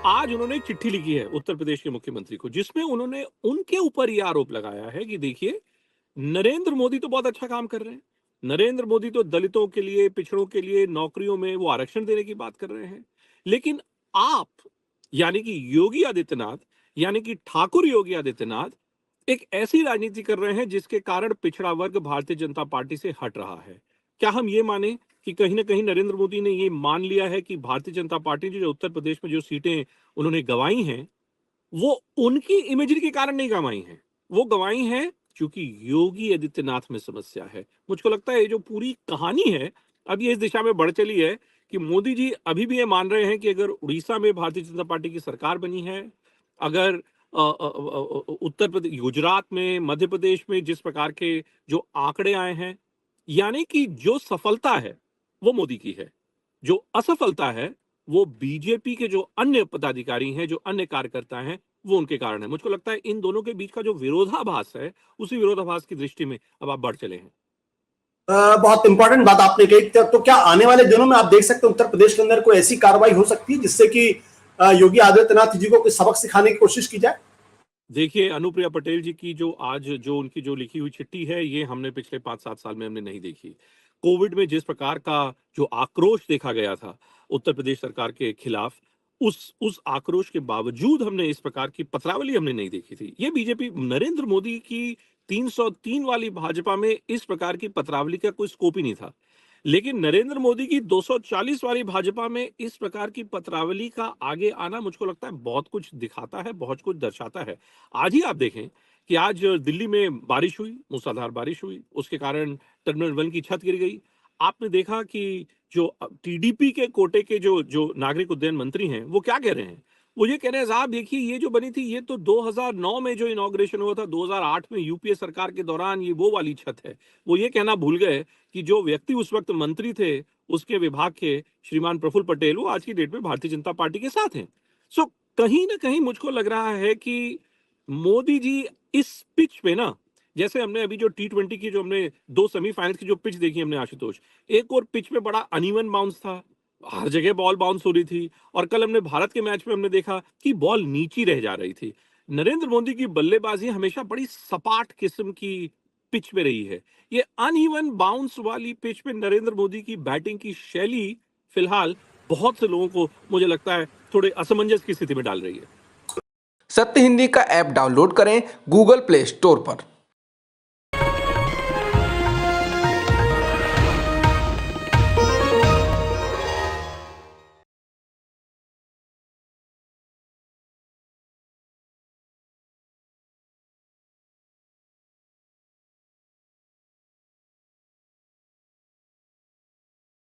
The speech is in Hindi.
आज उन्होंने एक चिट्ठी लिखी है उत्तर प्रदेश के मुख्यमंत्री को, जिसमें उन्होंने उनके ऊपर ये आरोप लगाया है कि देखिए, नरेंद्र मोदी तो बहुत अच्छा काम कर रहे हैं। नरेंद्र मोदी तो दलितों के लिए, पिछड़ों के लिए नौकरियों में वो आरक्षण देने की बात कर रहे हैं। लेकिन आप, यानी कि योगी आदित्यनाथ, यानी कि ठाकुर योगी आदित्यनाथ, एक ऐसी राजनीति कर रहे हैं जिसके कारण पिछड़ा वर्ग भारतीय जनता पार्टी से हट रहा है। क्या हम ये माने कि कहीं ना कहीं नरेंद्र मोदी ने ये मान लिया है कि भारतीय जनता पार्टी ने जो उत्तर प्रदेश में जो सीटें उन्होंने गंवाई हैं, वो उनकी इमेजरी के कारण नहीं गंवाई हैं, वो गंवाई हैं क्योंकि योगी आदित्यनाथ में समस्या है। मुझको लगता है ये जो पूरी कहानी है, अब ये इस दिशा में बढ़ चली है कि मोदी जी अभी भी ये मान रहे हैं कि अगर उड़ीसा में भारतीय जनता पार्टी की सरकार बनी है, अगर उत्तर प्रदेश, गुजरात में, मध्य प्रदेश में जिस प्रकार के जो आंकड़े आए हैं, यानी कि जो सफलता है वो मोदी की है, जो असफलता है वो बीजेपी के जो अन्य पदाधिकारी हैं, जो अन्य कार्यकर्ता हैं, वो उनके कारण है। मुझको लगता है इन दोनों के बीच का जो विरोधाभास है, उसी विरोधाभास की दृष्टि में अब आप बढ़ चले हैं। बहुत इंपॉर्टेंट बात आपने कही। तो क्या आने वाले दिनों में आप देख सकते हैं उत्तर प्रदेश के अंदर कोई ऐसी कार्रवाई हो सकती है जिससे कि योगी आदित्यनाथ जी को कोई सबक सिखाने की कोशिश की जाए? देखिए, अनुप्रिया पटेल जी की जो आज जो उनकी जो लिखी हुई चिट्ठी है, ये हमने पिछले 5-7 साल में हमने नहीं देखी। कोविड में जिस प्रकार का जो आक्रोश देखा गया था उत्तर प्रदेश सरकार के खिलाफ, उस आक्रोश के बावजूद हमने इस प्रकार की पत्रावली हमने नहीं देखी थी। ये बीजेपी, नरेंद्र मोदी की 303 वाली भाजपा में इस प्रकार की पत्रावली का कोई स्कोप ही नहीं था। लेकिन नरेंद्र मोदी की 240 वाली भाजपा में इस प्रकार की पत्रावली का आगे आना मुझको लगता है बहुत कुछ दिखाता है, बहुत कुछ दर्शाता है। आज ही आप देखें कि आज दिल्ली में बारिश हुई, मूसलाधार बारिश हुई, उसके कारण टर्मिनल 1 की छत गिर गई। आपने देखा कि जो टीडीपी के कोटे के जो जो नागरिक उड्डयन मंत्री हैं, वो क्या कह रहे हैं? वो ये कह रहे हैं, साहब देखिए, ये जो बनी थी, ये तो 2009 में जो इनॉग्रेशन हुआ था, 2008 में यूपीए सरकार के दौरान, ये वो वाली छत है। वो ये कहना भूल गए कि जो व्यक्ति उस वक्त मंत्री थे उसके विभाग के, श्रीमान प्रफुल्ल पटेल, वो आज की डेट में भारतीय जनता पार्टी के साथ हैं। सो कहीं ना कहीं मुझको लग रहा है कि मोदी जी इस पिच पे ना, जैसे हमने अभी जो T20 की जो हमने 2 सेमीफाइनल्स की जो पिच देखी हमने आशुतोष, एक और पिच पे बड़ा अनइवन बाउंस था, हर जगह बॉल बाउंस हो रही थी, और कल हमने भारत के मैच में हमने देखा कि बॉल नीची रह जा रही थी। नरेंद्र मोदी की बल्लेबाजी हमेशा बड़ी सपाट किस्म की पिच पे रही है। ये अनइवन बाउंस वाली पिच पे नरेंद्र मोदी की बैटिंग की शैली फिलहाल बहुत से लोगों को, मुझे लगता है, थोड़े असमंजस की स्थिति में डाल रही है। सत्य हिंदी का ऐप डाउनलोड करें गूगल प्ले स्टोर पर।